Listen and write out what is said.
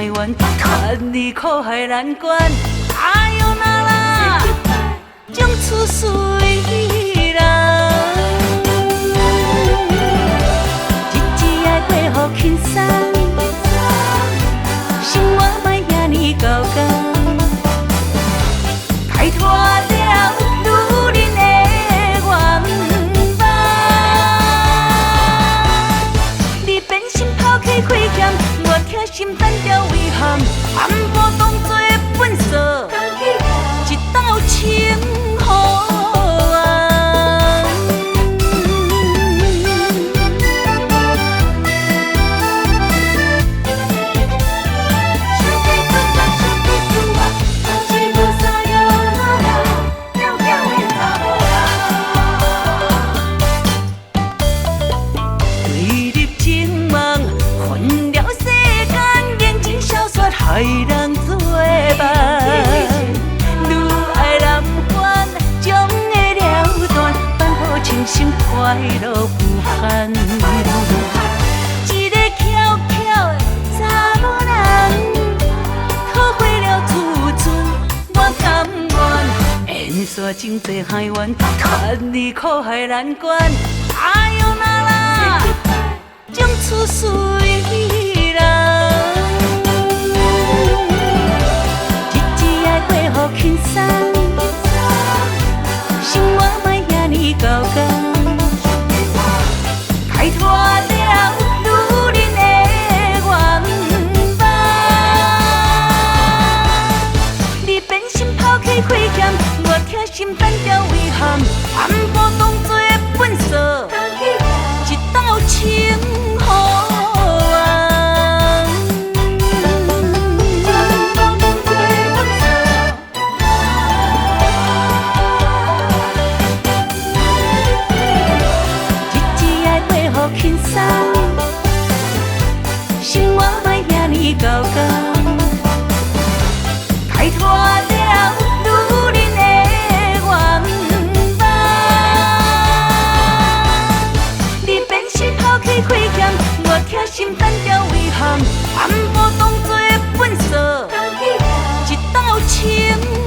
海湾，看你苦害难关。哎呦那啦，将厝随人，日子爱过好轻松，生活莫遐尼高工。拜托了女人的愿望，你变心抛弃亏欠，我疼心单调遗憾，暗晡当作本色，一道情予红。害人做梦，女爱男欢，将会了断，办好清心快乐无限。一个巧巧的查某人，讨回了自尊，我甘愿。烟沙情济海湾，看你苦害难关。哎呦那啦，将厝随人。好轻松，生活莫遐尼高工。拜托了女人的愿望，你变心抛弃亏欠，我疼心单调遗憾，暗晡当作本色，一道情予红。轻松，生活莫遐尼高工。拜托了女人的愿望，你变心抛弃亏欠，我疼心单调遗憾，暗晡当作本色，一道情。